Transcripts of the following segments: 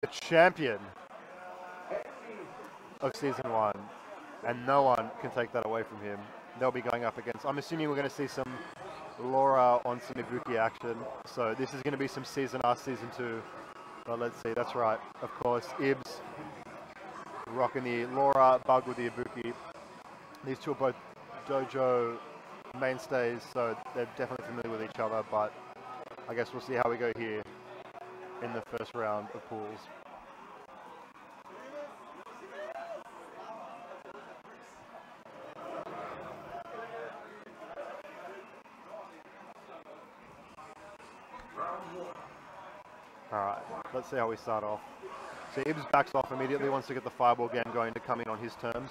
the champion of Season 1, and no one can take that away from him. They'll be going up against, I'm assuming we're going to see some Laura on some Ibuki action, so this is going to be some Season R, Season 2, but let's see, that's right, of course, Ibs rocking the Laura, Bug with the Ibuki. These two are both dojo mainstays, so they're definitely familiar with each other, but I guess we'll see how we go here in the first round of pools. Alright, let's see how we start off. So Ibs backs off immediately, wants to get the fireball game going to come in on his terms.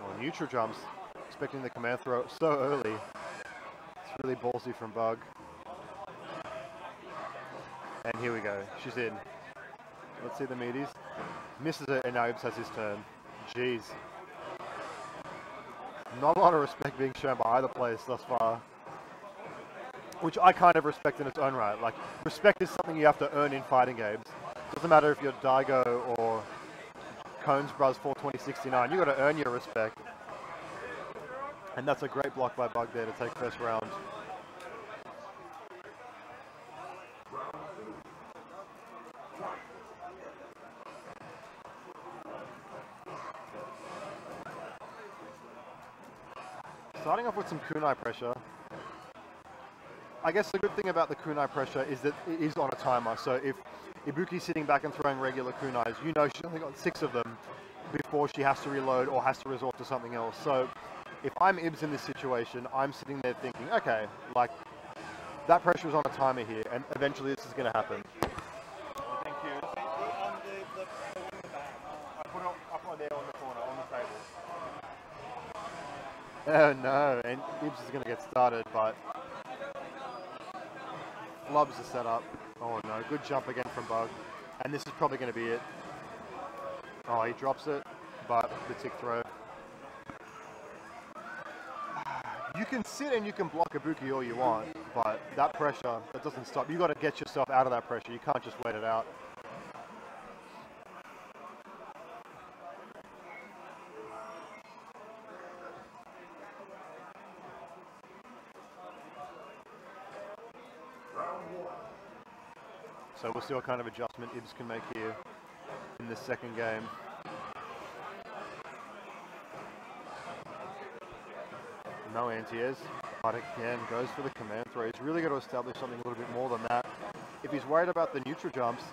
Oh, neutral jumps, expecting the command throw so early. It's really ballsy from Bug. And here we go, she's in. Let's see the meaties. Misses it, and now Ibs has his turn. Jeez. Not a lot of respect being shown by either players thus far. Which I kind of respect in its own right. Like, respect is something you have to earn in fighting games. Doesn't matter if you're Daigo or Cones Bros 42069, you got to earn your respect. And that's a great block by Bug there to take first round. Starting off with some kunai pressure. I guess the good thing about the kunai pressure is that it is on a timer, so if Ibuki's sitting back and throwing regular kunais, you know she's only got 6 of them before she has to reload or has to resort to something else. So if I'm Ibs in this situation, I'm sitting there thinking, okay, like, that pressure is on a timer here, and eventually this is going to happen. Thank you. I put it up on there on the corner, on the table. Oh no, and Ibs is going to get started, but Flubs the setup. Oh no, good jump again from Bug. And this is probably going to be it. Oh, he drops it, but the tick throw. You can sit and you can block Ibuki all you want, but that pressure, that doesn't stop. You got to get yourself out of that pressure. You can't just wait it out. So we'll see what kind of adjustment Ibs can make here in the second game. No anti-airs, but again goes for the command throw. He's really got to establish something a little bit more than that. If he's worried about the neutral jumps,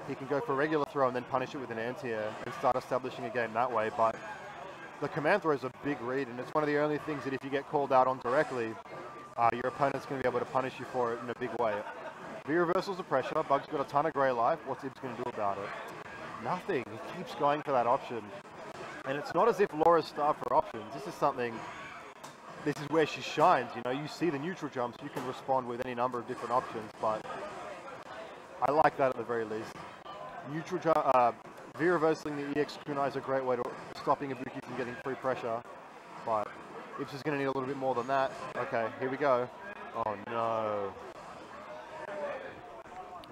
he can go for a regular throw and then punish it with an anti-air and start establishing a game that way. But the command throw is a big read, and it's one of the only things that if you get called out on directly, your opponent's going to be able to punish you for it in a big way. V-reversals of pressure, Bug's got a ton of grey life, what's Ibs going to do about it? Nothing, he keeps going for that option. And it's not as if Laura's starved for options, this is where she shines, you know, you see the neutral jumps, you can respond with any number of different options, but I like that at the very least. Neutral jump, V-reversing the EX kunai is a great way to stopping Ibuki from getting free pressure, but Ibs is going to need a little bit more than that. Okay, here we go. Oh no.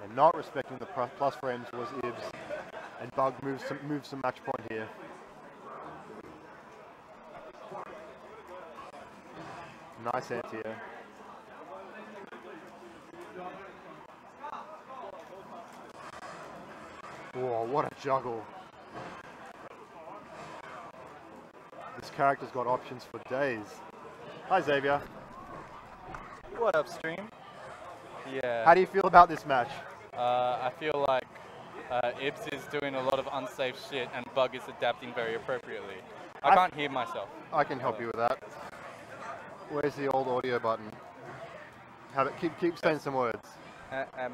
And not respecting the plus frames was Ibs, and Bug moves some match point here. Nice anti-air. Whoa, what a juggle. This character's got options for days. Hi Xavier. What up, stream? Yeah. How do you feel about this match? I feel like Ibs is doing a lot of unsafe shit and Bug is adapting very appropriately. I can't hear myself. I can help you with that. Where's the old audio button? Have it keep saying some words. Am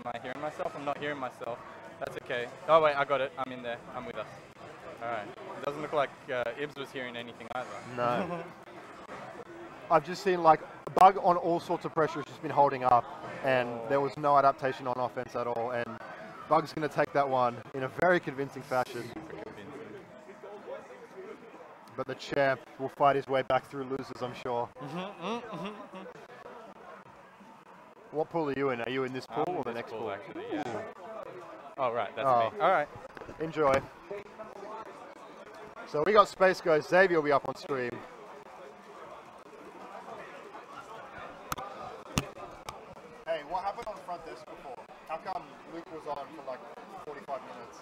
I hearing myself? I'm not hearing myself. That's okay. Oh wait, I got it. I'm in there. I'm with us. Alright. It doesn't look like Ibs was hearing anything either. No. I've just seen like Bug on all sorts of pressure has just been holding up, and there was no adaptation on offense at all, and Bug's going to take that one in a very convincing fashion. But the champ will fight his way back through losers, I'm sure. What pool are you in? Are you in this pool I'm or in the this next pool, pool? actually, yeah. Oh, right, that's Oh. me. All right. Enjoy. So we got Space Ghost. Xavier will be up on stream. Hey, what happened on the front desk before? How come Luke was on for like 45 minutes?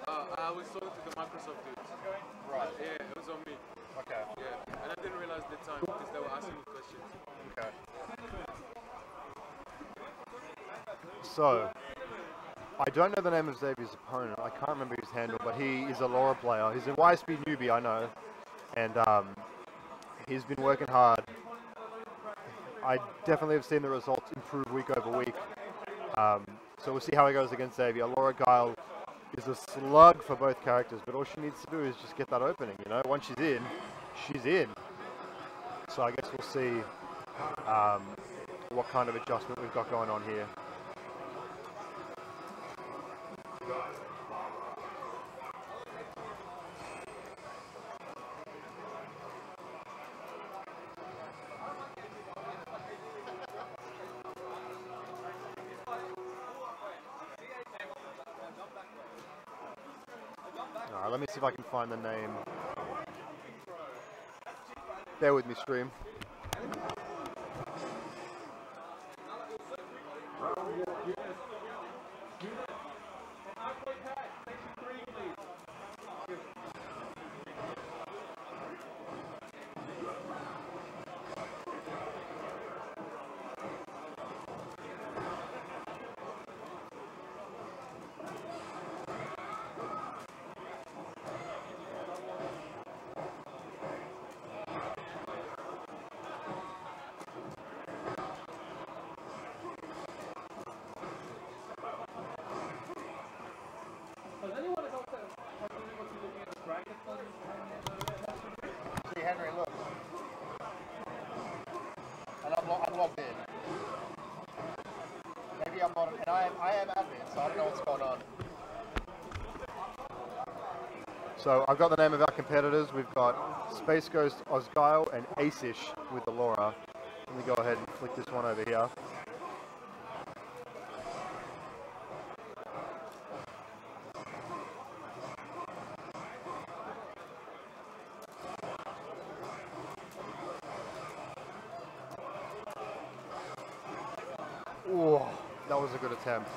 I was talking to the Microsoft dudes. Right. Yeah, it was on me. Okay. Yeah, and I didn't realize the time because they were asking me questions. Okay. So, I don't know the name of Xavier's opponent. I can't remember his handle, but he is a Laura player. He's a YSP newbie, I know. And he's been working hard. I definitely have seen the results improve week over week. So we'll see how he goes against Xavier. Laura Guile is a slug for both characters, but all she needs to do is just get that opening, you know? Once she's in, she's in. So I guess we'll see what kind of adjustment we've got going on here. Alright, let me see if I can find the name. Bear with me, stream. See, Henry, look. And I'm logged in. Maybe I'm not, and I am admin, so I don't know what's going on. So I've got the name of our competitors. We've got Space Ghost, Osguile, and Acish with the Laura. Let me go ahead and flick this one over here. Ooh, that was a good attempt.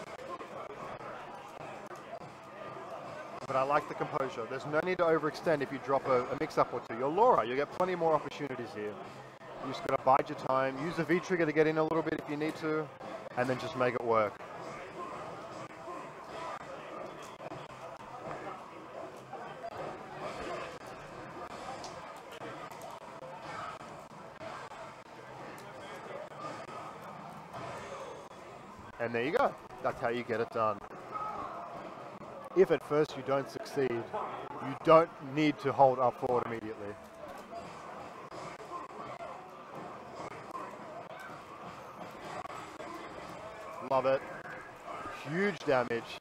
But I like the composure. There's no need to overextend if you drop a mix-up or two. You're Laura, you get plenty more opportunities here. You just gotta bide your time, use the V-trigger to get in a little bit if you need to, and then just make it work. And there you go. That's how you get it done. If at first you don't succeed, you don't need to hold up forward immediately. Love it. Huge damage.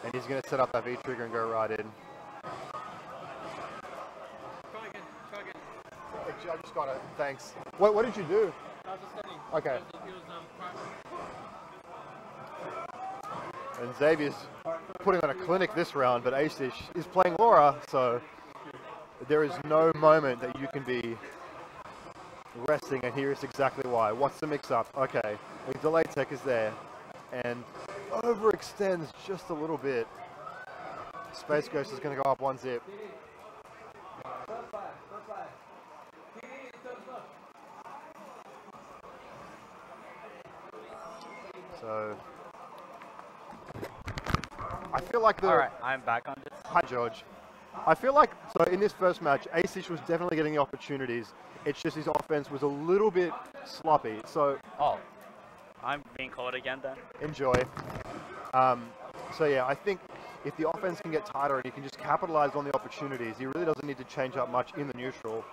And he's going to set up that V-trigger and go right in. Try again. I just got it. Thanks. What did you do? I was just studying. Okay. It was And Xavier's putting on a clinic this round, but Acish is playing Laura, so there is no moment that you can be resting, and here is exactly why. What's the mix-up? Okay, the delay tech is there, and overextends just a little bit. Space Ghost is going to go up 1-zip. So I feel like the... Alright, I'm back on this. Hi, George. I feel like, so in this first match, Acish was definitely getting the opportunities. It's just his offense was a little bit sloppy. So Oh, I'm being called again then? enjoy. So yeah, I think if the offense can get tighter and he can just capitalize on the opportunities, he really doesn't need to change up much in the neutral.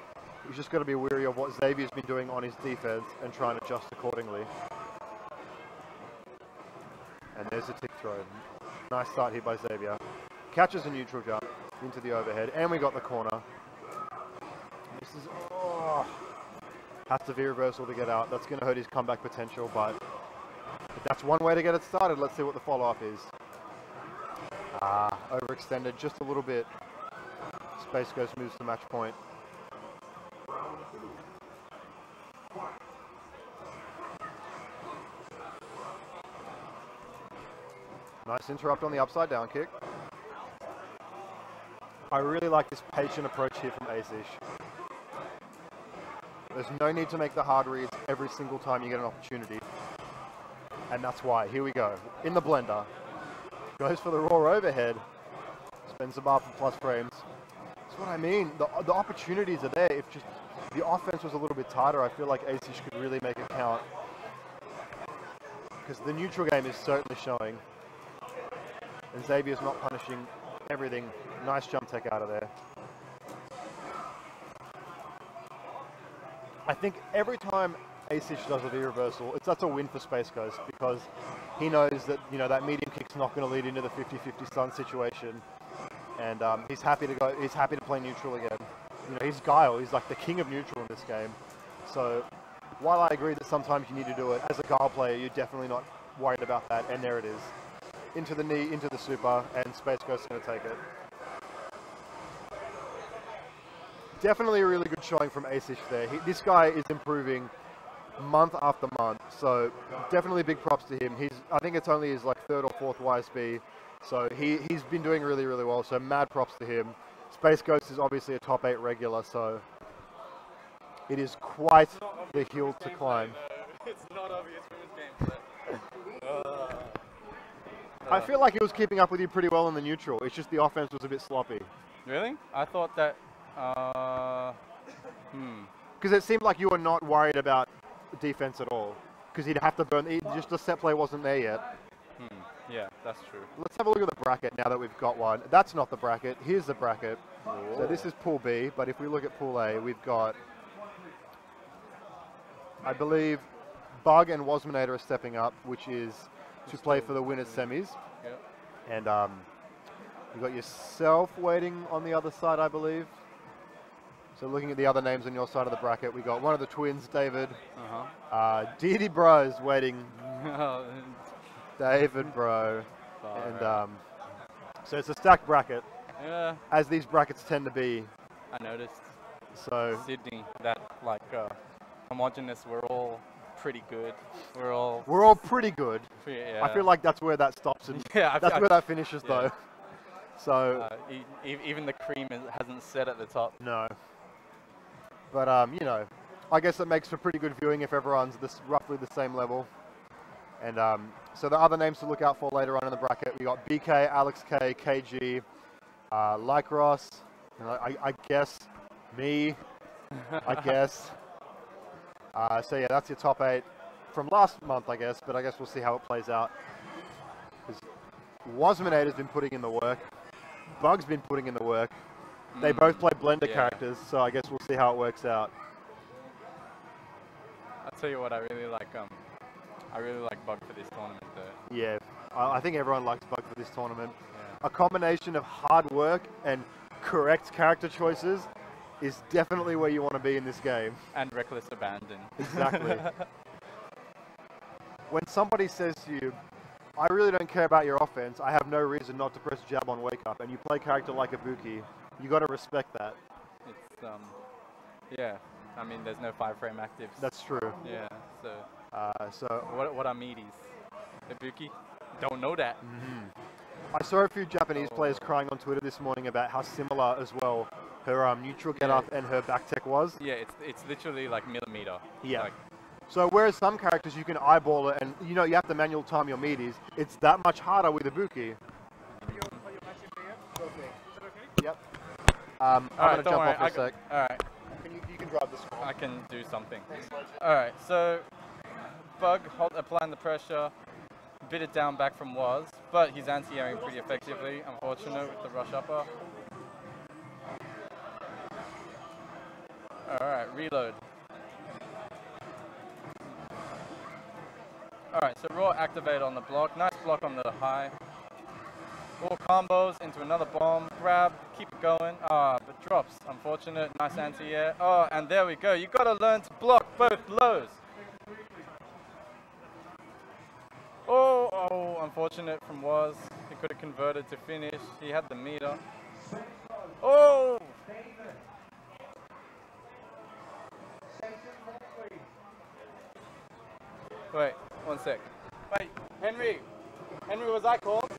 He's just got to be wary of what Xavier's been doing on his defense and try and adjust accordingly. And there's a tick throw. Nice start here by Xavier. Catches a neutral jump into the overhead, and we got the corner. This is, has to V reversal to get out. That's going to hurt his comeback potential, but That's one way to get it started. Let's see what the follow-up is. Overextended just a little bit. Space Ghost moves to match point. Nice interrupt on the upside down kick. I really like this patient approach here from Azish. There's no need to make the hard reads every single time you get an opportunity. And that's why. Here we go. In the blender. Goes for the raw overhead. Spins the bar for plus frames. That's what I mean. The opportunities are there. If just the offense was a little bit tighter, I feel like Azish could really make it count. Because the neutral game is certainly showing. And Xavier's not punishing everything. Nice jump tech out of there. I think every time Azish does a V-reversal, that's a win for Space Ghost because he knows that, you know, that medium kick's not going to lead into the 50-50 stun situation. And he's happy to play neutral again. You know, he's Guile. He's like the king of neutral in this game. So while I agree that sometimes you need to do it, as a Guile player, you're definitely not worried about that. And there it is. Into the knee, into the super, and Space Ghost's going to take it. Definitely a really good showing from Azish there. This guy is improving month after month, so definitely big props to him. I think it's only his like 3rd or 4th YSB, so he's been doing really, really well, so mad props to him. Space Ghost is obviously a top 8 regular, so it is quite the hill to climb. It's not obvious from his gameplay. I feel like he was keeping up with you pretty well in the neutral. It's just the offense was a bit sloppy. Really? I thought that. Because it seemed like you were not worried about defense at all. Because he'd have to burn. Just the set play wasn't there yet. Yeah, that's true. Let's have a look at the bracket now that we've got one. That's not the bracket. Here's the bracket. Whoa. So this is Pool B, but if we look at Pool A, we've got, I believe, Bug and Wasminator are stepping up, which is to play for the winners semis. Yep. And you've got yourself waiting on the other side, I believe. So looking at the other names on your side of the bracket, we got one of the twins, David. Deity Bros waiting. David Bro. And so it's a stacked bracket, yeah, as these brackets tend to be. I noticed. So Sydney, that like homogenous, we're all pretty good. We're all pretty good. yeah. I feel like that's where that stops, and Yeah, that's where that finishes, yeah. though. So even the cream hasn't set at the top. no. But you know, I guess it makes for pretty good viewing if everyone's roughly the same level. And so the other names to look out for later on in the bracket, we got BK, Alex K, KG, Lycross, and I guess me, I guess. So yeah, that's your top 8 from last month, I guess, but I guess we'll see how it plays out. Wasminator's been putting in the work. Bug's been putting in the work. They both play blender characters, so I guess we'll see how it works out. I'll tell you what, I really like Bug for this tournament though. Yeah, I think everyone likes Bug for this tournament. Yeah. A combination of hard work and correct character choices is definitely where you want to be in this game. And reckless abandon. Exactly. When somebody says to you, I really don't care about your offense, I have no reason not to press jab on wake up, and you play a character like Ibuki, you got to respect that. It's yeah. I mean, there's no 5-frame actives. That's true. Yeah. So So what are meaties? Ibuki? Don't know that. I saw a few Japanese players crying on Twitter this morning about how similar as well her neutral get up and her back tech was. Yeah, it's literally like millimeter. Yeah. Like, So whereas some characters you can eyeball it and you know you have to manual time your meaties, it's that much harder with Ibuki. Yep. I'm gonna jump off for a sec. Alright, You can drive the score. I can do something. Alright, so Bug applying the pressure, bit it down back from Was, but he's anti-airing pretty effectively. Unfortunate with the rush upper. Alright, reload. Alright, so raw activate on the block. Nice block on the high. All combos into another bomb. Grab, keep it going. But drops. Unfortunate. Nice anti-air. Oh, and there we go. You gotta learn to block both lows. unfortunate from Was. He could have converted to finish. He had the meter. Oh! Wait, 1 sec. Wait, Henry. Henry, was I called?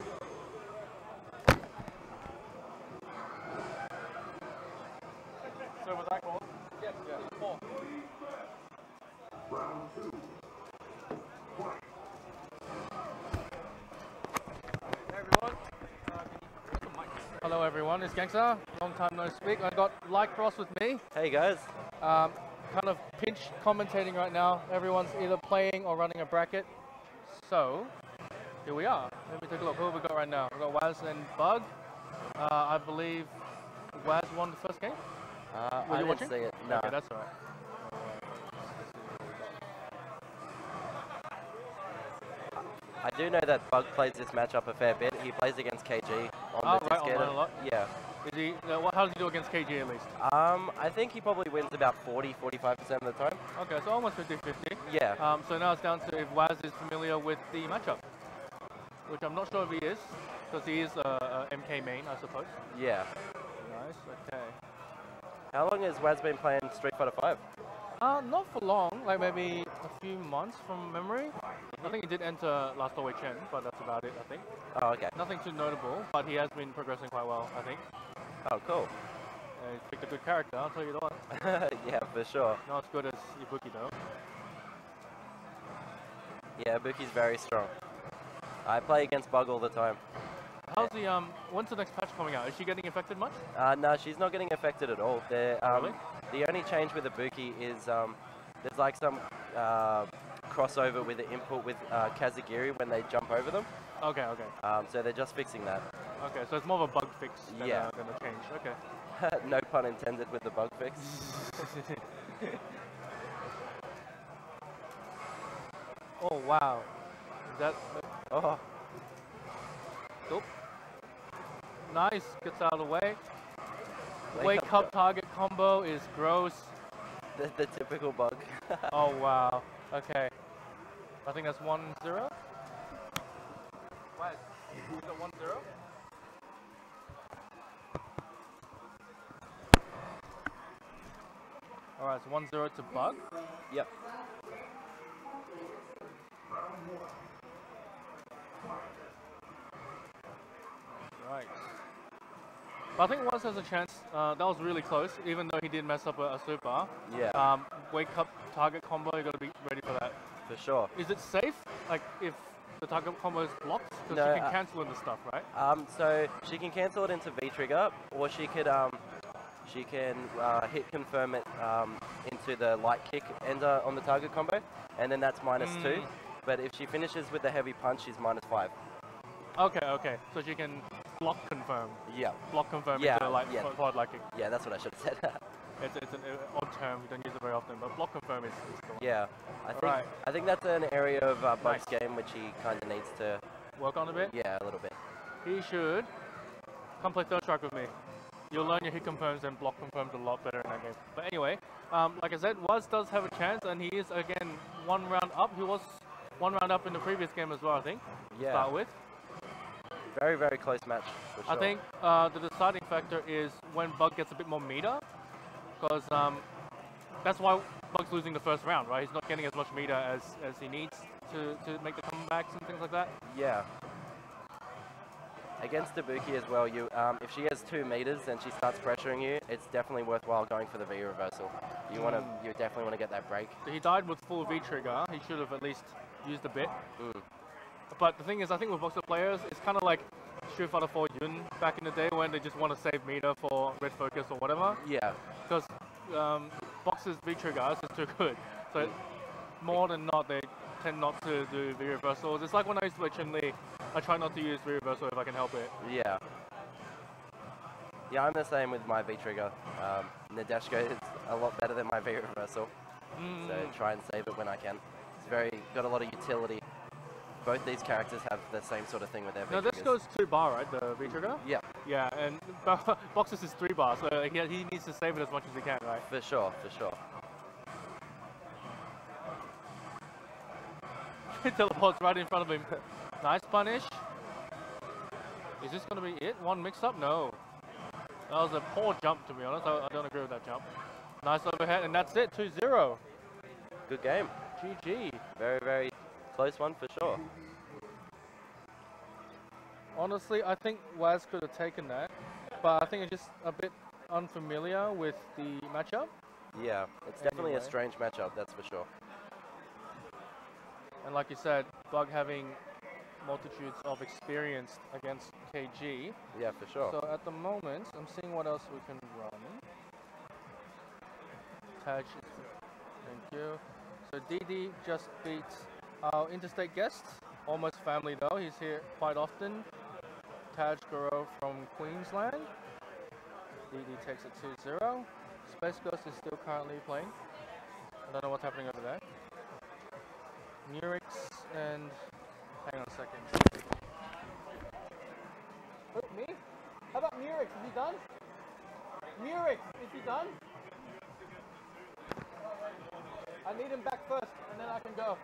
So was I called? Yes, yeah. 4. Hello everyone, it's Gangster. Long time no speak. I got Lycross with me. Hey guys. Kind of pinch commentating right now. Everyone's either playing or running a bracket. So, here we are. Let me take a look. Who have we got right now? We've got Waz and Bug. I believe Waz won the first game. I didn't see it. No. Okay, that's alright. I do know that Bug plays this matchup a fair bit. He plays against KG on the Right, Discord. online a lot. Yeah. Is he? How does he do against KG at least? I think he probably wins about 40-45% of the time. Okay, so almost 50-50. Yeah. So now it's down to if Waz is familiar with the matchup, which I'm not sure if he is, because he is a MK main, I suppose. Yeah. Nice. Okay. How long has Waz been playing Street Fighter 5? Not for long, like maybe a few months from memory. I think he did enter last OHN, but that's about it, I think. Oh, okay. Nothing too notable, but he has been progressing quite well, I think. Oh, cool. He's picked a good character, I'll tell you what. Yeah, for sure. Not as good as Ibuki though. Yeah, Ibuki's very strong. I play against Bug all the time. How's the when's the next patch coming out? Is she getting affected much? No, she's not getting affected at all. Really? The only change with Ibuki is there's like some crossover with the input with Kazagiri when they jump over them. Okay, okay. So they're just fixing that. Okay, so it's more of a bug fix than, Yeah. Than a change. Okay. No pun intended with the bug fix. Oh wow. Is that Oh, nope. Nice, gets out of the way. Wake Wake up up target combo is gross. the typical bug. Oh wow. Okay. I think that's 1-0. What? Is it 1-0? Alright, so 1-0 to Bug. Yep. Right. But I think Waz has a chance. That was really close, even though he did mess up a super. Yeah. Wake up target combo, you gotta be ready for that. For sure. Is it safe? Like if the target combo is blocked? Because No, you can cancel in the stuff, right? So she can cancel it into V trigger, or she could hit confirm it into the light kick ender on the target combo, and then that's -2. But if she finishes with the heavy punch, she's -5. Okay, okay. So she can block confirm. Yeah. Block confirm Yeah, into like yeah. forward light kick. Yeah, that's what I should have said. It's an odd term. We don't use it very often, but block confirm is cool. Yeah. I think Alright. I think that's an area of Bug's Nice. game which he kind of needs to. Work on a bit. Yeah, a little bit. He should come play third strike with me. You'll learn your hit confirms and block confirms a lot better in that game. But anyway, like I said, Waz does have a chance, and he is again 1 round up. He was 1 round up in the previous game as well, I think. To Yeah. start with. Very, very close match. For sure. I think the deciding factor is when Bug gets a bit more meter, because that's why Bug's losing the first round, right? He's not getting as much meter as he needs to make the comebacks and things like that. Yeah. Against Ibuki as well, you if she has 2 meters and she starts pressuring you, it's definitely worthwhile going for the V reversal. You definitely want to get that break. He died with full V trigger. He should have at least used a bit. Mm. But the thing is, I think with Boxer players, it's kind of like Street Fighter 4 Yun back in the day when they just want to save meter for red focus or whatever. Yeah. Because Boxer's V trigger is just too good. So more than not, they tend not to do V reversals. It's like when I used to play Chun-Li, I try not to use V reversal if I can help it. Yeah. Yeah, I'm the same with my V trigger. Nadeshko is a lot better than my V reversal, so try and save it when I can. It's got a lot of utility. Both these characters have the same sort of thing with their V No, this triggers. goes 2 bar, right? The V trigger. Yeah, Yeah, and Boxers is 3 bar, so he needs to save it as much as he can, right? for sure, for sure. Teleports right in front of him. Nice punish. Is this going to be it? One mix-up? No. That was a poor jump, to be honest. I don't agree with that jump. Nice overhead, and that's it. 2-0. Good game. GG. Very, very close one for sure. Honestly, I think Waz could have taken that, but I think it's just a bit unfamiliar with the matchup. Yeah, it's definitely Anyway. a strange matchup, that's for sure. And like you said, Bug having multitudes of experience against KG. Yeah, for sure. So at the moment, I'm seeing what else we can run. Taj, thank you. So DD just beat our interstate guest, almost family though. He's here quite often. Taj Guru from Queensland. DD takes it 2-0. Space Ghost is still currently playing. I don't know what's happening over there. Murix and... hang on a second. Who, me? How about Murix? Is he done? Murix, is he done? I need him back first, and then I can go.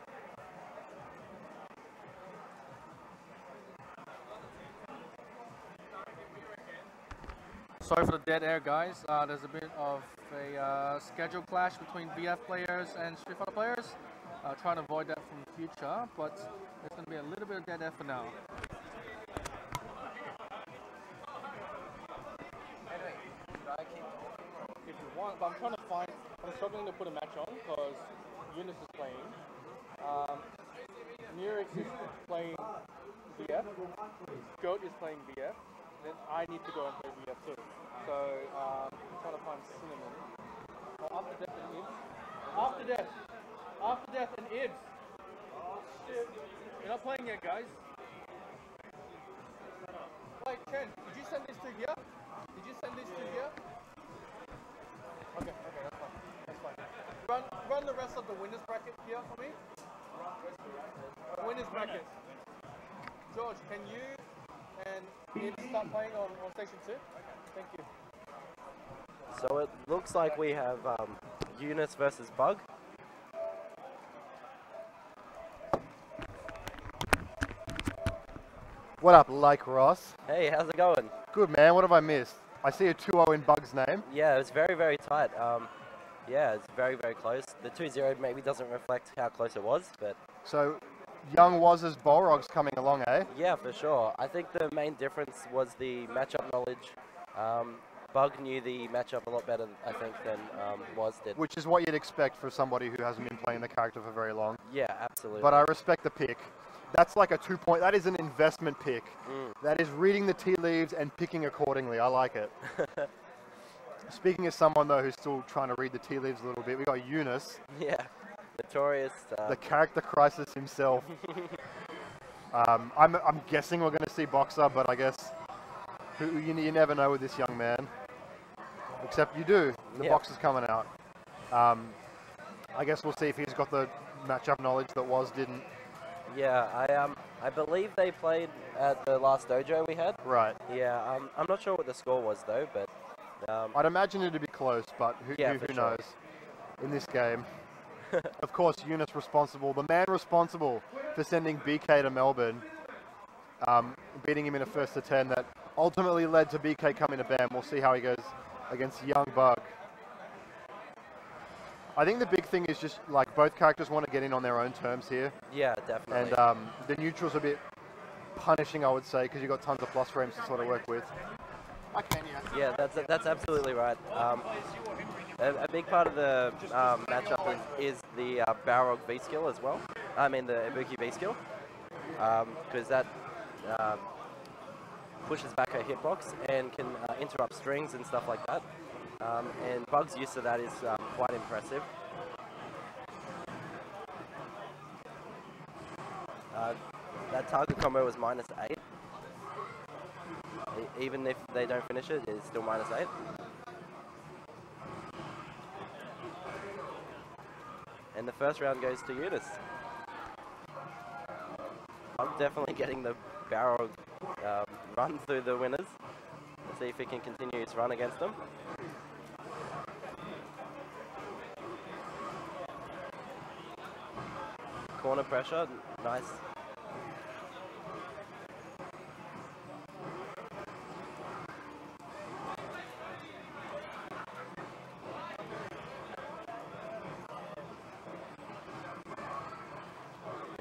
Sorry for the dead air, guys. There's a bit of a schedule clash between VF players and Street Fighter players. Trying to avoid that from the future, but there's going to be a little bit of dead air for now. If you want, but I'm trying to find, I'm struggling to put a match on because Eunice is playing. Murix is playing VF, Goat is playing VF, then I need to go and play VF too. So I'm trying to find Cinnamon. Oh, After Death and Ibs. After Death! After Death and Ibs! You're not playing yet, guys. Wait, Chen, did you send this to here? Did you send this to here? Okay, that's fine. That's fine. Run the rest of the winners bracket here for me. Winners bracket. George, can you and Ibs start playing on station 2? Thank you. So it looks like we have Eunice versus Bug. What up, Like Ross? Hey, how's it going? Good, man. What have I missed? I see a 2-0 in Bug's name. Yeah, it's very, very tight. Yeah, it's very, very close. The 2-0 maybe doesn't reflect how close it was, but So, young Waz's Balrog's coming along, eh? yeah, for sure. I think the main difference was the matchup knowledge. Bug knew the matchup a lot better, I think, than Waz did. Which is what you'd expect for somebody who hasn't been playing the character for very long. Yeah, absolutely. But I respect the pick. That's like a 2-point, that is an investment pick. That is reading the tea leaves and picking accordingly. I like it. Speaking as someone, though, who's still trying to read the tea leaves a little bit, we got Eunice, Yeah, notorious. the character crisis himself. I'm guessing we're going to see Boxer, but I guess you never know with this young man. Except you do. The Yeah. Boxer's coming out. I guess we'll see if he's got the matchup knowledge that Waz didn't. Yeah, I believe they played at the last dojo we had. Right. Yeah, I'm not sure what the score was though, but I'd imagine it'd be close, but who Yeah, for sure. knows in this game. Of course, Eunice responsible, the man responsible for sending BK to Melbourne, beating him in a first to 10 that ultimately led to BK coming to BAM. We'll see how he goes against Young Bug. I think the big thing is just like both characters want to get in on their own terms here, yeah, definitely. and the neutral's a bit punishing, I would say, because you've got tons of plus frames to sort of work with. I can, yeah. Yeah, that's absolutely right. A big part of the matchup is the Balrog V skill as well. I mean the Ibuki V skill, because that pushes back her hitbox and can interrupt strings and stuff like that. And Bug's use of that is quite impressive. That target combo was -8. Even if they don't finish it, it's still -8. And the first round goes to Eunice. I'm definitely getting the Balrog run through the winners. Let's see if he can continue his run against them. Corner pressure, nice.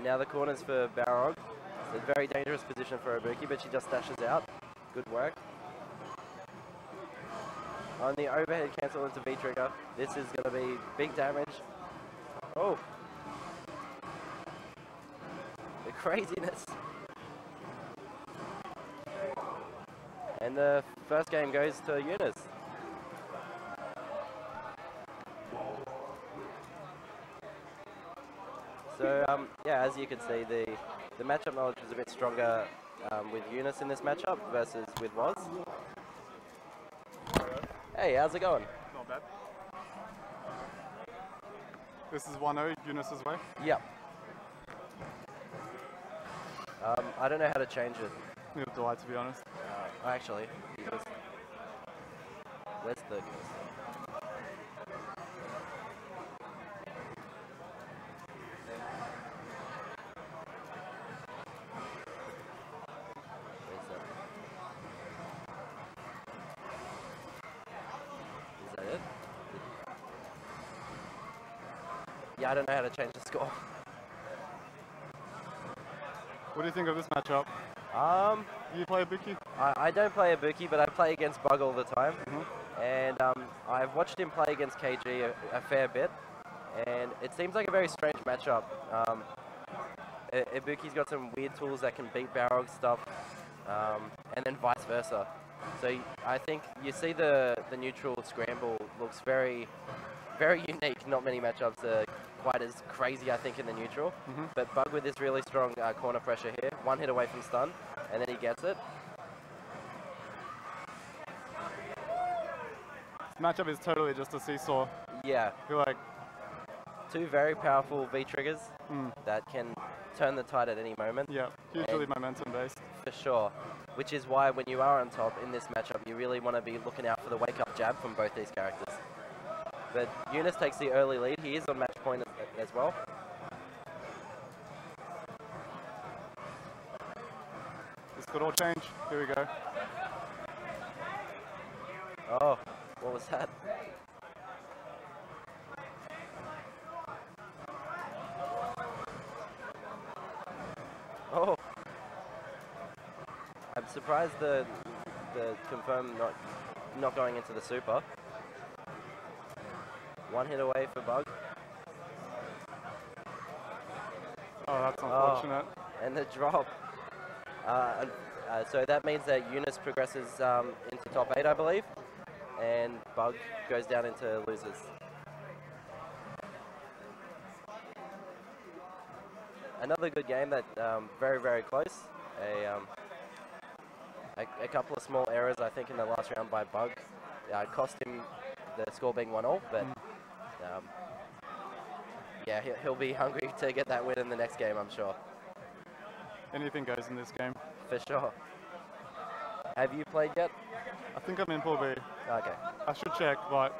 And now the corners for Balrog. It's a very dangerous position for Ibuki, but she just dashes out. Good work. On the overhead cancel into V-trigger. This is going to be big damage. Oh. The craziness. And the first game goes to Eunice. So, yeah, as you can see, the matchup knowledge was a bit stronger with Eunice in this matchup versus with Woz. Hey, how's it going? Not bad. This is 1-0, Eunice's way. Yep. I don't know how to change it. Neither do I, to be honest. Actually, where's the cursor? Is that it? Yeah, I don't know how to change the score. What do you think of this matchup? You play Ibuki? I don't play Ibuki, but I play against Bug all the time. And I've watched him play against KG a fair bit, and it seems like a very strange matchup. Ibuki's got some weird tools that can beat Balrog stuff, and then vice versa. So I think you see the neutral scramble looks very, very unique. Not many matchups are quite as crazy, I think, in the neutral. But Bug with this really strong corner pressure here, one hit away from stun, and then he gets it. This matchup is totally just a seesaw. Yeah. I feel like Two very powerful V-triggers that can turn the tide at any moment. yeah, usually momentum based. For sure. Which is why when you are on top in this matchup, you really want to be looking out for the wake-up jab from both these characters. But Eunice takes the early lead. He is on match point as well. This could all change. Here we go. Oh, what was that? Oh. I'm surprised the confirm not going into the super. One hit away for Bug. Oh, that's unfortunate. And the drop. So that means that Eunice progresses into top 8, I believe, and Bug goes down into losers. Another good game that very, very close. A couple of small errors, I think, in the last round by Bug cost him the score being 1-1, but yeah, he'll be hungry to get that win in the next game, I'm sure. Anything goes in this game. For sure. Have you played yet? I think I'm in Pool B. Okay. I should check, but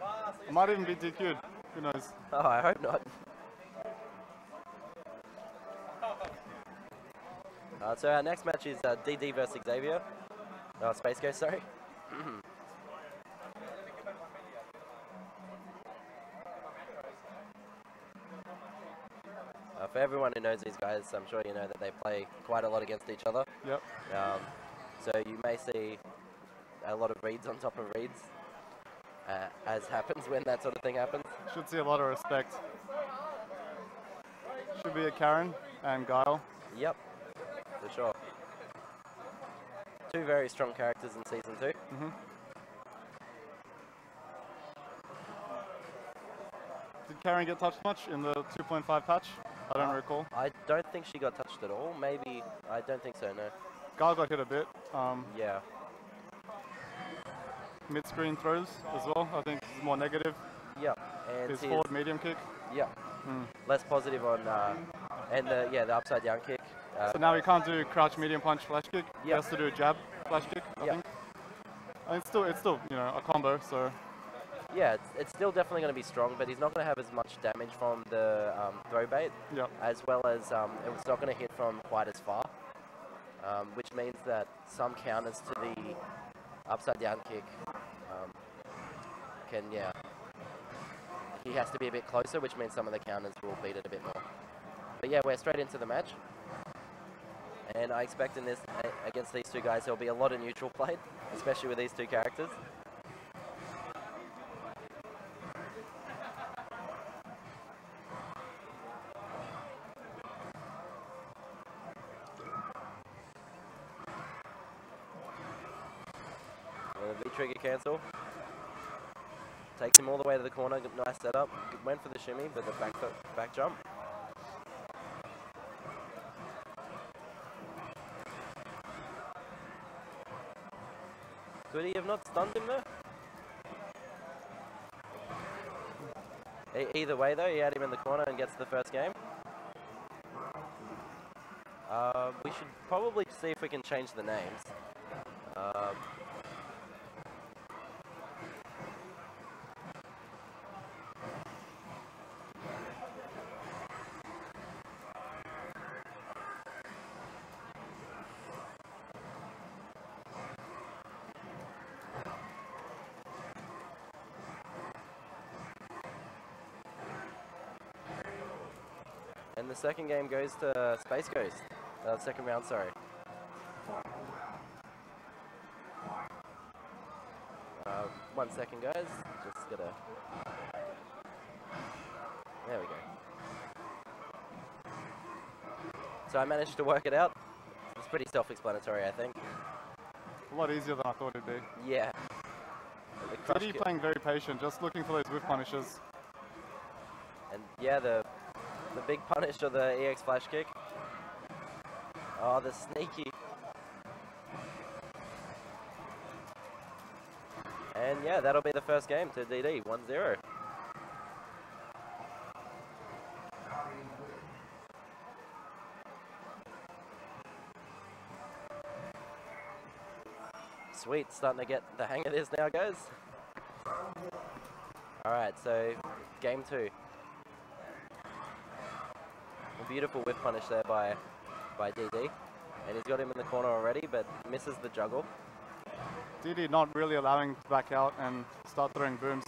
I might even be DQ'd. Who knows? Oh, I hope not. So our next match is DD versus Xavier. Space Ghost, sorry. For everyone who knows these guys, I'm sure you know that they play quite a lot against each other. Yep. So you may see a lot of reads on top of reads, as happens when that sort of thing happens. Should see a lot of respect. Should be a Karen and Guile. Yep, for sure. Two very strong characters in Season 2. Did Karen get touched much in the 2.5 patch? I don't recall. I don't think she got touched at all. Maybe, I don't think so, no. Guile got hit a bit. Yeah. Mid-screen throws as well, I think is more negative. Yep. And His forward medium kick. Yep. Less positive on, and the upside down kick. So now he can't do crouch medium punch flash kick. He Yep. has to do jab flash kick, I Yep. think. And it's still, you know, a combo, so Yeah, it's still definitely going to be strong, but he's not going to have as much damage from the throw bait, yeah. as well as it's not going to hit from quite as far, which means that some counters to the upside down kick he has to be a bit closer, which means some of the counters will beat it a bit more. But yeah, we're straight into the match. And I expect in this, against these two guys, there'll be a lot of neutral played, especially with these two characters. V-trigger cancel. Takes him all the way to the corner, nice setup. Went for the shimmy, but the back jump. Could he have not stunned him though? Either way though, he had him in the corner and gets the first game. We should probably see if we can change the names. And the second game goes to Space Ghost. Second round, sorry. One second, guys. Just gotta... There we go. So I managed to work it out. It's pretty self-explanatory, I think. A lot easier than I thought it'd be. Yeah. Diddy playing very patient, just looking for those whiff punishes. And yeah, the big punish of the EX flash kick. Oh, the sneaky. And yeah, that'll be the first game to DD, 1-0. Sweet, starting to get the hang of this now, guys. Alright, so game 2. A beautiful whip punish there by DD. And he's got him in the corner already, but misses the juggle. DD not really allowing to back out and start throwing booms.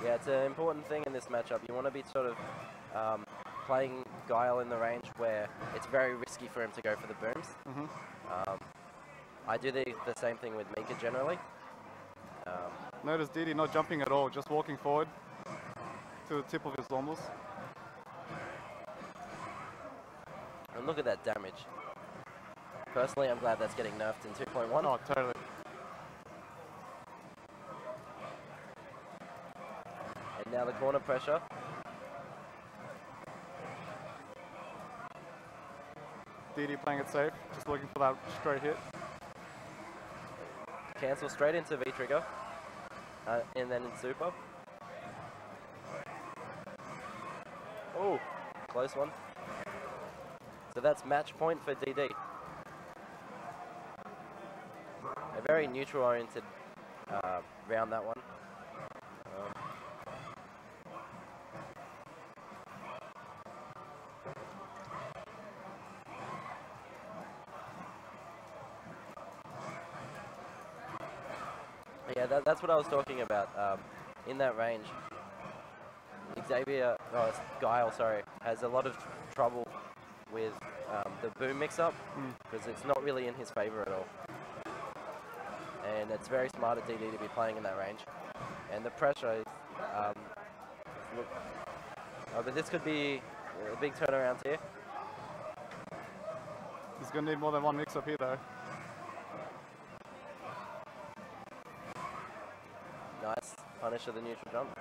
Yeah, it's an important thing in this matchup. You want to be sort of playing Guile in the range where it's very risky for him to go for the booms. I do the same thing with Mika generally. Notice DD not jumping at all, just walking forward to the tip of his normals. And look at that damage. Personally, I'm glad that's getting nerfed in 2.1. Oh, totally. And now the corner pressure. DD playing it safe, just looking for that straight hit. Cancel straight into V-trigger. And then in super. Oh, close one. So that's match point for DD. A very neutral oriented round, that one. Yeah, that's what I was talking about. In that range, Guile, sorry, has a lot of trouble with the boom mix-up because it's not really in his favor at all. And it's very smart of DD to be playing in that range. And the pressure is, but this could be a big turnaround here. He's going to need more than one mix-up here though. Nice punish of the neutral jump.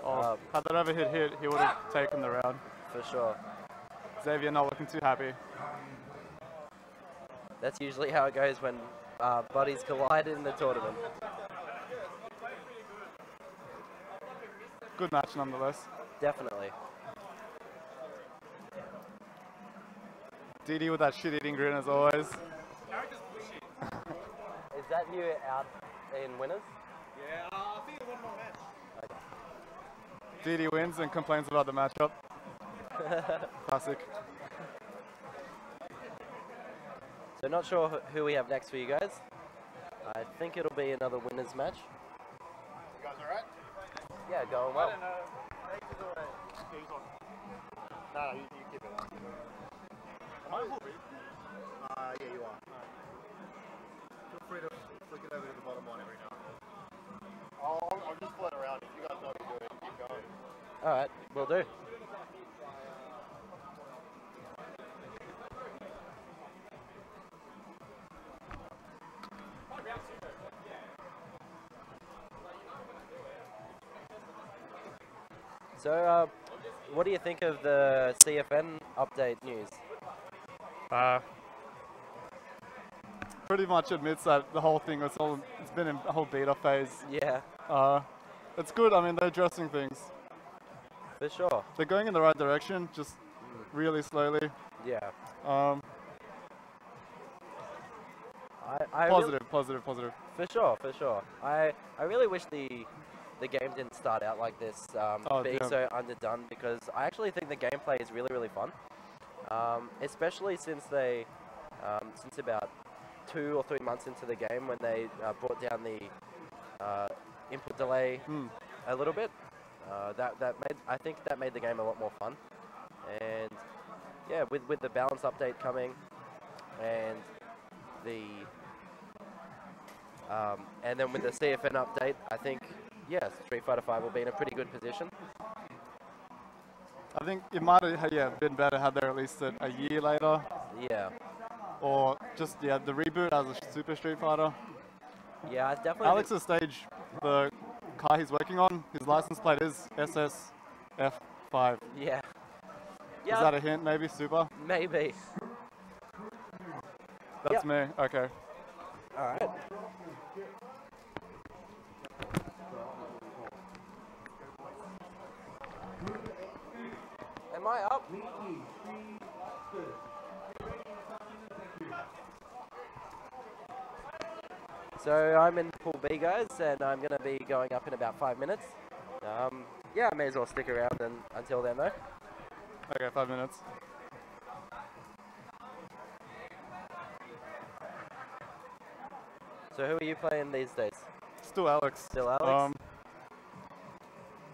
Oh, had that overhit hit, he would have taken the round. For sure. Xavier not looking too happy. That's usually how it goes when buddies collide in the tournament. Good match nonetheless. Definitely. DD with that shit-eating grin as always. Is that you out in winners? Yeah, I think one more match. DD wins and complains about the matchup. Classic. So not sure who we have next for you guys. think it'll be another winners match. You guys alright? Yeah, going well. No, you keep it. Am I full read? Yeah, you are. Feel free to flick it over to the bottom one every now and then. I'll just float around. If you guys know what you're doing, keep going. Alright, will do. So, what do you think of the CFN update news? Pretty much admits that the whole thing it's been in a whole beta phase. Yeah, It's good. I mean, they're addressing things. for sure. They're going in the right direction, just really slowly. Yeah. Positive, positive, positive. For sure. I really wish the game didn't start out like this, being damn. so underdone, because I actually think the gameplay is really, really fun. Especially since they, since about 2 or 3 months into the game, when they brought down the input delay a little bit. I think that made the game a lot more fun. And yeah, with the balance update coming, and then with the CFN update, I think, yeah, Street Fighter V will be in a pretty good position. I think it might have been better had they released it a year later, Yeah, or just the reboot as a Super Street Fighter. yeah, I definitely. Alex's stage, the car he's working on, his license plate is SSF5. Yeah. Is that a hint? Maybe Super. Maybe. That's me. Okay. All right. Am I up? So I'm in Pool B, guys, and I'm going to be going up in about 5 minutes. Yeah, I may as well stick around until then, though. Okay, 5 minutes. So who are you playing these days? Still Alex. Still Alex?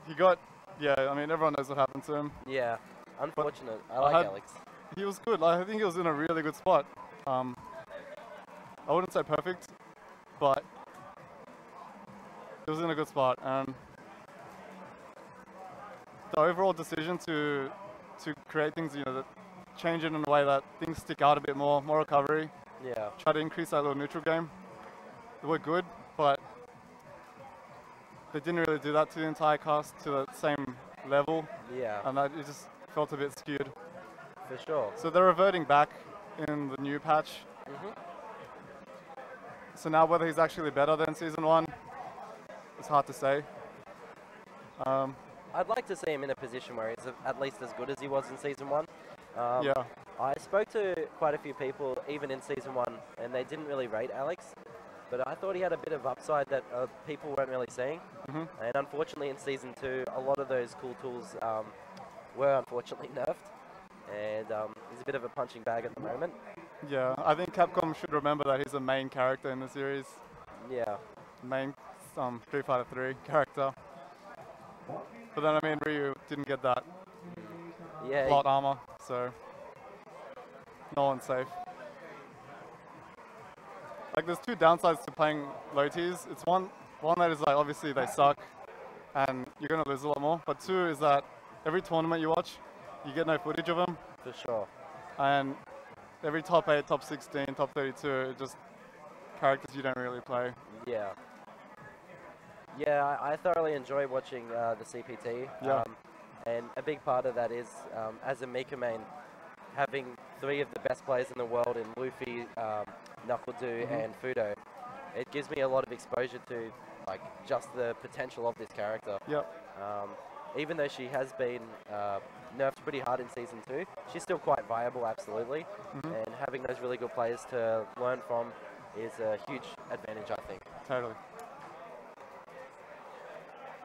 He got, I mean, everyone knows what happened to him. Yeah, unfortunate. I I like had- Alex. He was good. I think he was in a really good spot. I wouldn't say perfect, but he was in a good spot. And the overall decision to create things, that change it in a way that things stick out a bit more recovery, Yeah, try to increase that little neutral game. They were good, but they didn't really do that to the entire cast to the same level, yeah, and it just felt a bit skewed. for sure. So they're reverting back in the new patch. So now whether he's actually better than Season 1, it's hard to say. I'd like to see him in a position where he's at least as good as he was in Season 1. Yeah, I spoke to quite a few people, even in Season 1, and they didn't really rate Alex. But I thought he had a bit of upside that people weren't really seeing. And unfortunately in Season 2, a lot of those cool tools were unfortunately nerfed. And he's a bit of a punching bag at the moment. yeah. I think Capcom should remember that he's a main character in the series. Yeah, Main Street Fighter 3 character. But then, I mean, Ryu didn't get that yeah, plot armor, so no one's safe. Like, there's two downsides to playing low tiers. It's one that is like, obviously they suck and you're gonna lose a lot more. But two is that every tournament you watch, you get no footage of them. for sure. And every top 8, top 16, top 32 are just characters you don't really play. Yeah. Yeah, I thoroughly enjoy watching the CPT. Yeah. And a big part of that is, as a Mika main, having 3 of the best players in the world in Luffy, Knuckle-Doo, and Fudo. It gives me a lot of exposure to, like, just the potential of this character. Yep. Even though she has been nerfed pretty hard in Season 2, she's still quite viable, absolutely. And having those really good players to learn from is a huge advantage, I think. Totally.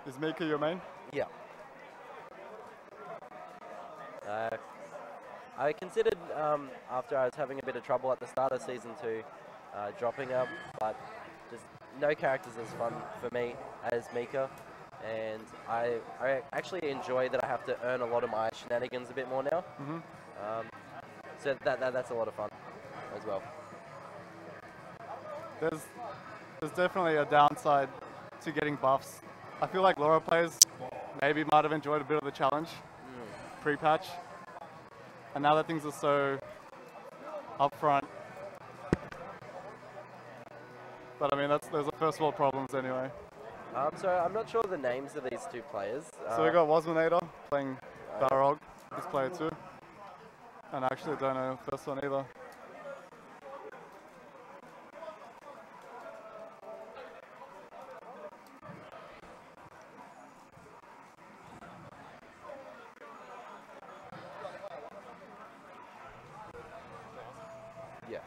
Is Mika your main? Yeah. I considered, after I was having a bit of trouble at the start of Season 2, dropping her, but just no character's as fun for me as Mika, and I actually enjoy that I have to earn a lot of my shenanigans a bit more now. So that's a lot of fun as well. There's definitely a downside to getting buffs. I feel like Laura players maybe might have enjoyed a bit of the challenge pre-patch, and now that things are so upfront. But I mean, those are first world problems anyway. So I'm not sure the names of these two players. So we got Wasminator playing Balrog, he's player 2. And I actually don't know the first one either. Yeah.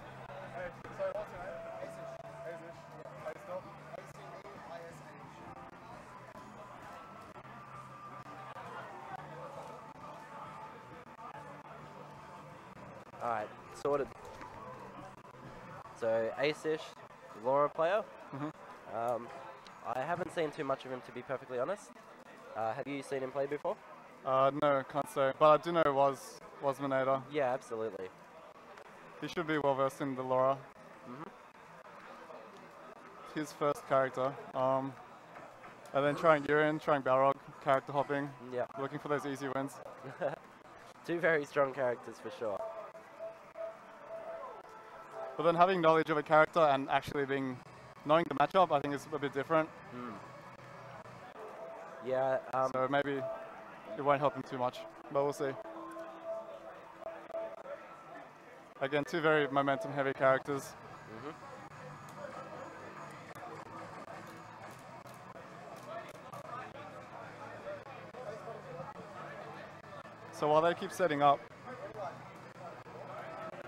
Alright, sorted. So, Ace-ish, Laura player. I haven't seen too much of him, to be perfectly honest. Have you seen him play before? No, can't say. But I do know Wasminator. Yeah, absolutely. He should be well versed in the Laura. His first character. And then trying Urien, trying Balrog, character hopping. Yeah. Looking for those easy wins. Two very strong characters for sure. But then having knowledge of a character and actually knowing the matchup, I think is a bit different. Yeah. So maybe it won't help him too much, but we'll see. Again, two very momentum-heavy characters. So while they keep setting up,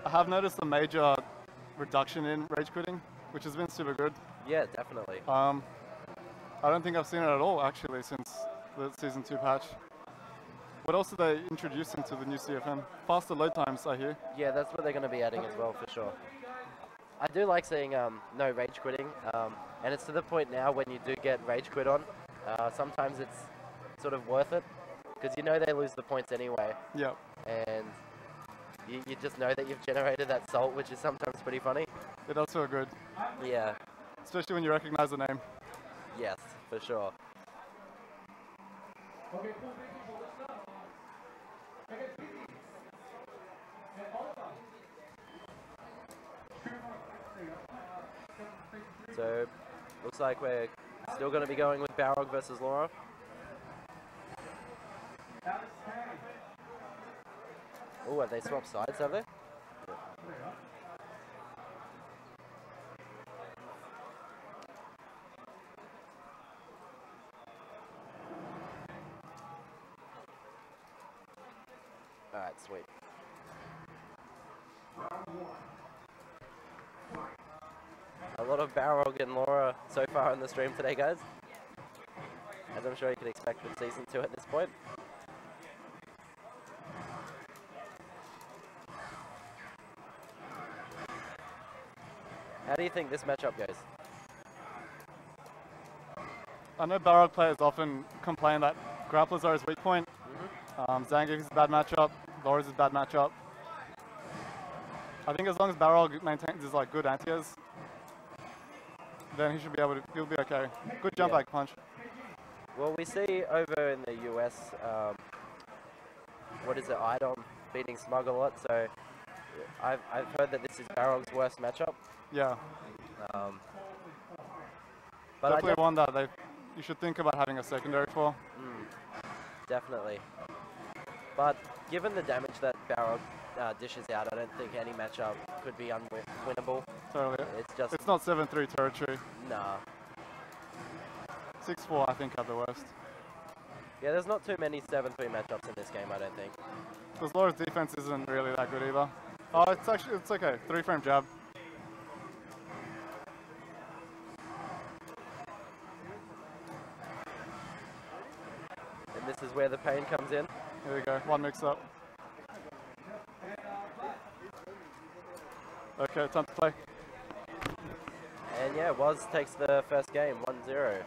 I have noticed a major reduction in rage quitting, which has been super good. Yeah, definitely. I don't think I've seen it at all actually since the Season 2 patch. What else did they introduce into the new CFM? Faster load times, I hear. Yeah, that's what they're going to be adding as well, for sure. I do like seeing no rage quitting, and it's to the point now when you do get rage quit on, sometimes it's sort of worth it, because you know they lose the points anyway. Yep. And you just know that you've generated that salt, which is sometimes pretty funny. It does feel good. Yeah. Especially when you recognize the name. Yes, for sure. So, looks like we're still going to be going with Balrog versus Laura. Oh, have they swapped sides, have they? Alright, sweet. A lot of Balrog and Laura so far in the stream today, guys. As I'm sure you can expect with Season 2 at this point. How do you think this matchup goes? I know Balrog players often complain that grapplers are his weak point. Zangief is a bad matchup, Laura's a bad matchup. I think as long as Balrog maintains his good anti-airs, then he'll be okay. Good jump back punch. Well, we see over in the US, what is it, Idom beating Smug a lot, so I've heard that this is Balrog's worst matchup. Yeah. But definitely one that you should think about having a secondary for. Definitely. But given the damage that Balrog dishes out, I don't think any matchup could be unwinnable. Totally. It's not 7-3 territory. Nah. 6-4 I think at the worst. Yeah, there's not too many 7-3 matchups in this game, I don't think. Because Laura's defense isn't really that good either. Oh, it's okay. 3-frame jab. And this is where the pain comes in. Here we go, one mix up. Okay, time to play. And And yeah, Woz takes the first game, 1-0.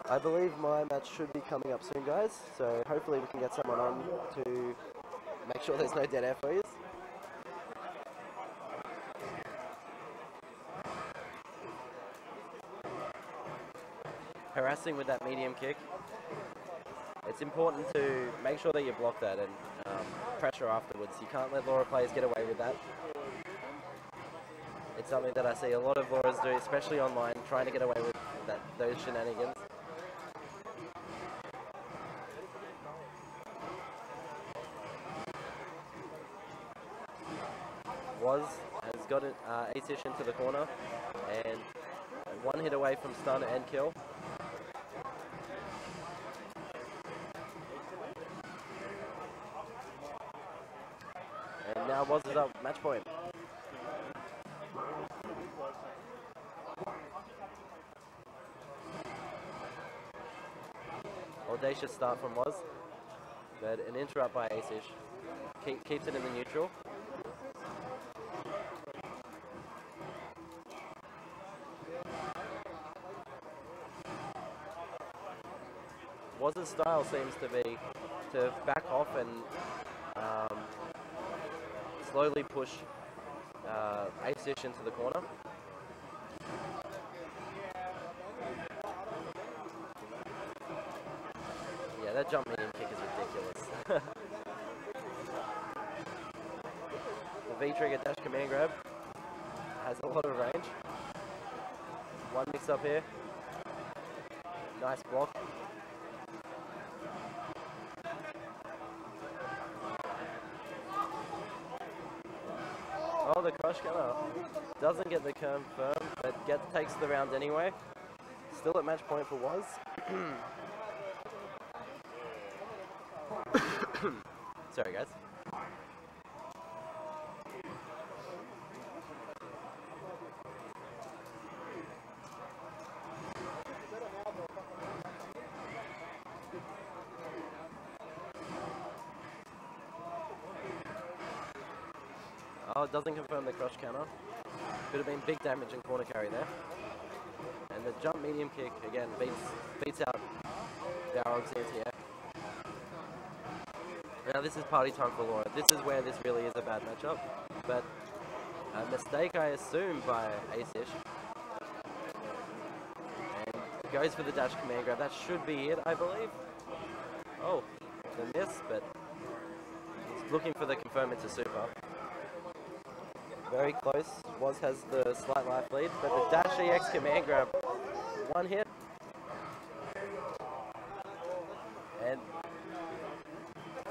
I believe my match should be coming up soon, guys, so hopefully we can get someone on to make sure there's no dead air for you. Harassing with that medium kick. It's important to make sure that you block that and pressure afterwards. You can't let Laura players get away with that. It's something that I see a lot of Lauras do, especially online, trying to get away with those shenanigans. Woz has got an ace-ish into the corner and one hit away from stun and kill. And now Woz is up, match point. Audacious start from Woz, but an interrupt by Ace-ish. Keeps it in the neutral. Woz's style seems to be to back off and slowly push Ace-ish into the corner. Yeah, that jump medium kick is ridiculous. The V-trigger dash command grab has a lot of range. One mix up here. Nice block. Oh, the crush gunner doesn't get the confirm, but takes the round anyway. Still at match point for Woz. Sorry, guys. Oh, it doesn't confirm the crush counter. Could have been big damage in corner carry there. And the jump medium kick, again, beats out Balrog's anti-air. Now this is party time for Laura. This is where this really is a bad matchup. But a mistake, I assume, by Ace-ish. And goes for the dash command grab. That should be it, I believe. Oh, the miss, but he's looking for the confirm into super. Very close. Woz has the slight life lead, but the dash EX command grab, one hit. And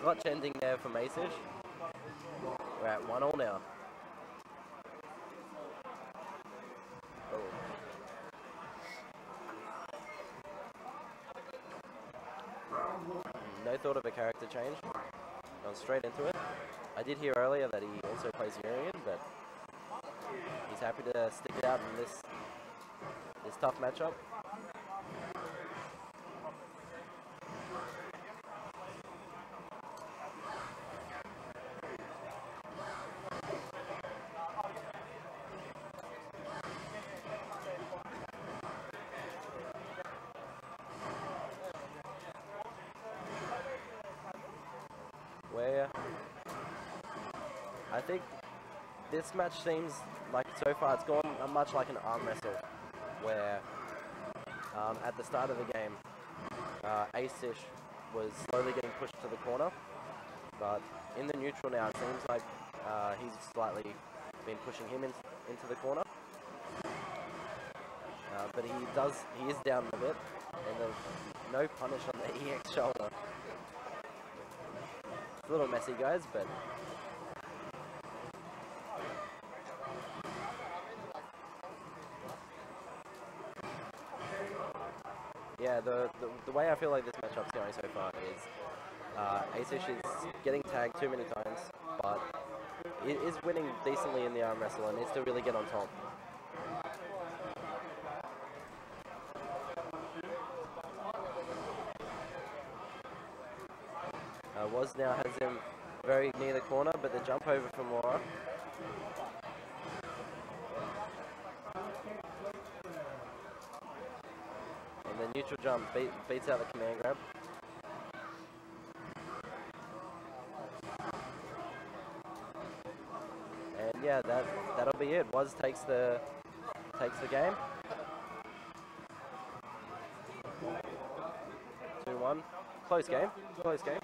clutch ending there from Ace-ish. We're at 1-1 now. Oh. No thought of a character change. Gone straight into it. I did hear earlier that he also plays Urian, but he's happy to stick it out in this tough matchup. Where I think this match seems like so far it's gone much like an arm wrestle, where at the start of the game, Ace-ish was slowly getting pushed to the corner, but in the neutral now it seems like he's slightly been pushing him into the corner. But he is down a bit, and no punish on the EX shoulder. It's a little messy, guys, but yeah, the way I feel like this matchup's going so far is Ace-ish is getting tagged too many times, but it is winning decently in the arm wrestle and needs to really get on top. Was now has him very near the corner, but the jump over from Laura. And the neutral jump beats out the command grab. And yeah, that'll be it. Was takes the game. 2-1. Close game. Close game.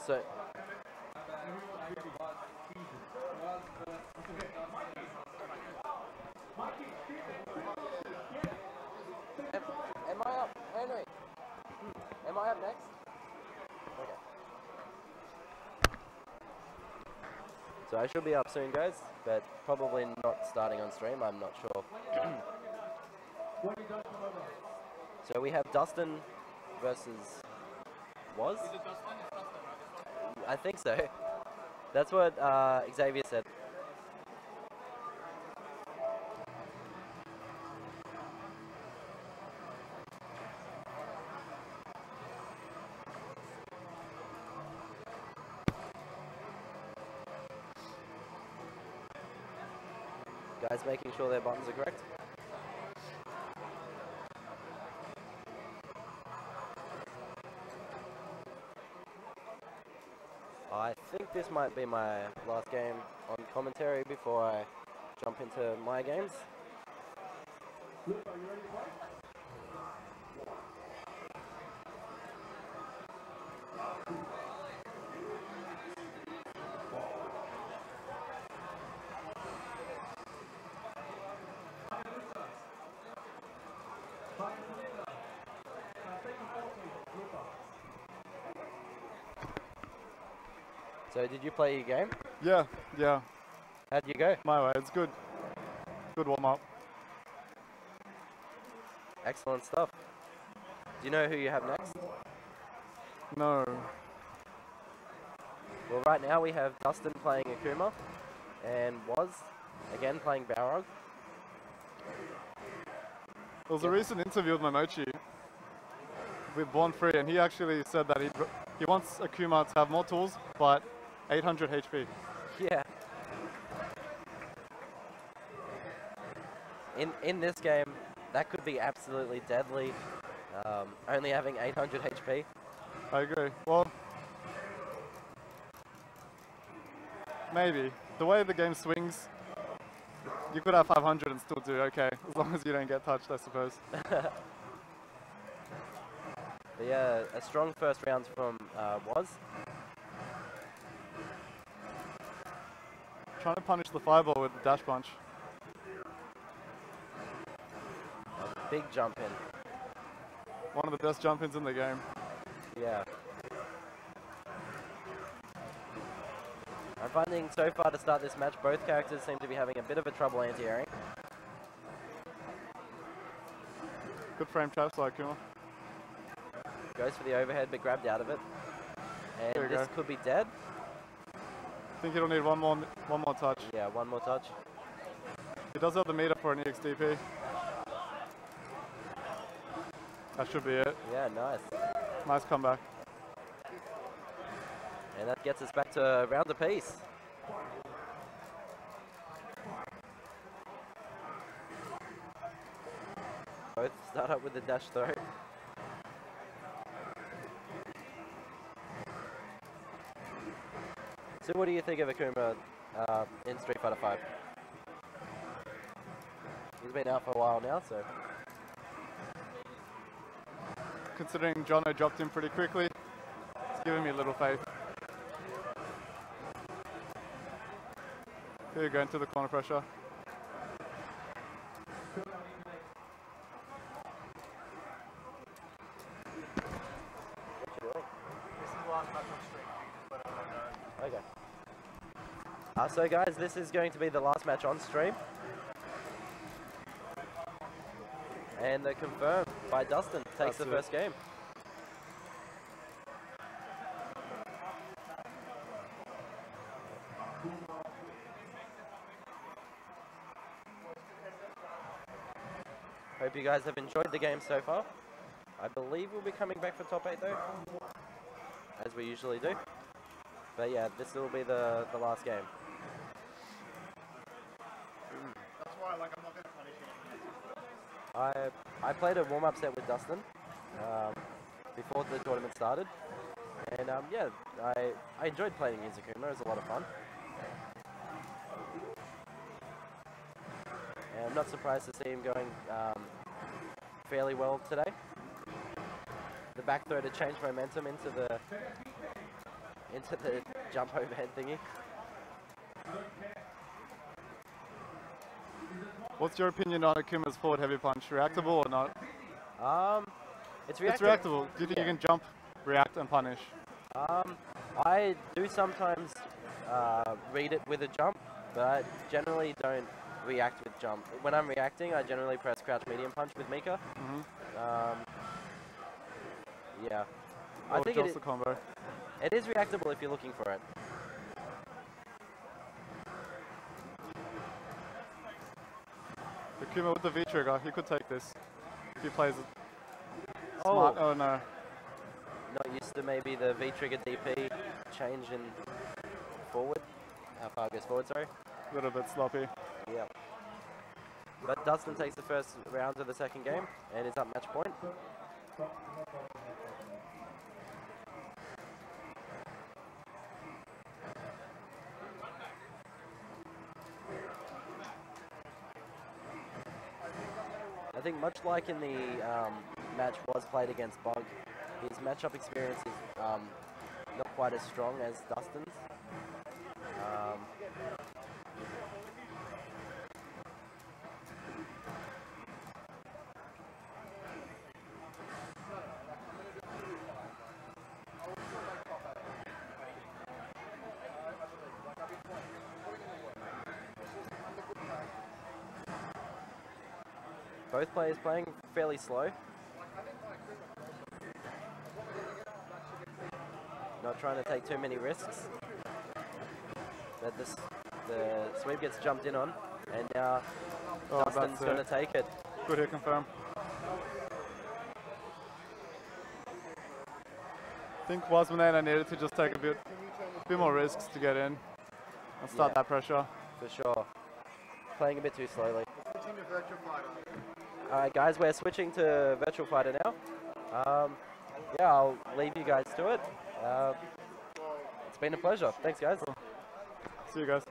So am I up, Henry? Am I up next? Okay. So I should be up soon, guys, but probably not starting on stream. I'm not sure. So we have Dustin versus Was? Is it Dustin? It's Dustin, right? I think so. That's what Xavier said. Guys making sure their buttons are correct. I think this might be my last game on commentary before I jump into my games. So did you play your game? Yeah. How'd you go? My way, it's good. Good warm up. Excellent stuff. Do you know who you have next? No. Well, right now we have Dustin playing Akuma and Was again playing Balrog. There was a recent interview with Momochi with Born Free, and he actually said that he wants Akuma to have more tools, but 800 HP. Yeah. In this game, that could be absolutely deadly. Only having 800 HP. I agree. Well, maybe. The way the game swings, you could have 500 and still do okay, as long as you don't get touched, I suppose. But yeah, a strong first round from Was. Trying to punish the fireball with the dash punch. Big jump in. One of the best jump ins in the game. Yeah. I'm finding so far to start this match, both characters seem to be having a bit of a trouble anti-airing. Good frame trap, so Akuma. Goes for the overhead, but grabbed out of it. There And we this go. could be dead. I think it'll need one more touch. Yeah, one more touch. He does have the meter for an EXDP. That should be it. Yeah, nice. Nice comeback. And that gets us back to a round apiece. Both start up with the dash throw. So what do you think of Akuma in Street Fighter V? He's been out for a while now, so... Considering Jono dropped him pretty quickly, it's giving me a little faith. Here you go, into the corner pressure. Okay. So guys, this is going to be the last match on stream. And the confirm by Dustin takes the first game. Hope you guys have enjoyed the game so far. I believe we'll be coming back for top 8 though, as we usually do. But yeah, this will be the last game. That's why, like, I'm not going to punish him. I played a warm-up set with Dustin before the tournament started, and yeah, I enjoyed playing Izukuma. It was a lot of fun. And I'm not surprised to see him going fairly well today. The back throw to change momentum into the jump overhead thingy. What's your opinion on Akuma's forward heavy punch? Reactable or not? It's reactable. It's reactable. Do you think you can jump, react, and punish? I do sometimes read it with a jump, but I generally don't react with jump. When I'm reacting, I generally press crouch medium punch with Mika. Yeah. I think just the combo. It is reactable if you're looking for it. Akuma with the V trigger, he could take this if he plays it smart. Oh no. Not used to maybe the V trigger DP change in forward. How far it goes forward, sorry. A little bit sloppy. Yeah. But Dustin takes the first round of the second game and is up match point. I think much like in the match was played against Bug, his matchup experience is not quite as strong as Dustin's. Both players playing fairly slow. Not trying to take too many risks. But the sweep gets jumped in on, and now Dustin's going to take it. Good hit confirm. I think Wasmanana needed to just take a bit more risks to get in and start that pressure. For sure. Playing a bit too slowly. Switching to Virtual Fighter. Alright guys, we're switching to Virtual Fighter now. Yeah, I'll leave you guys to it. It's been a pleasure. Thanks guys. See you guys.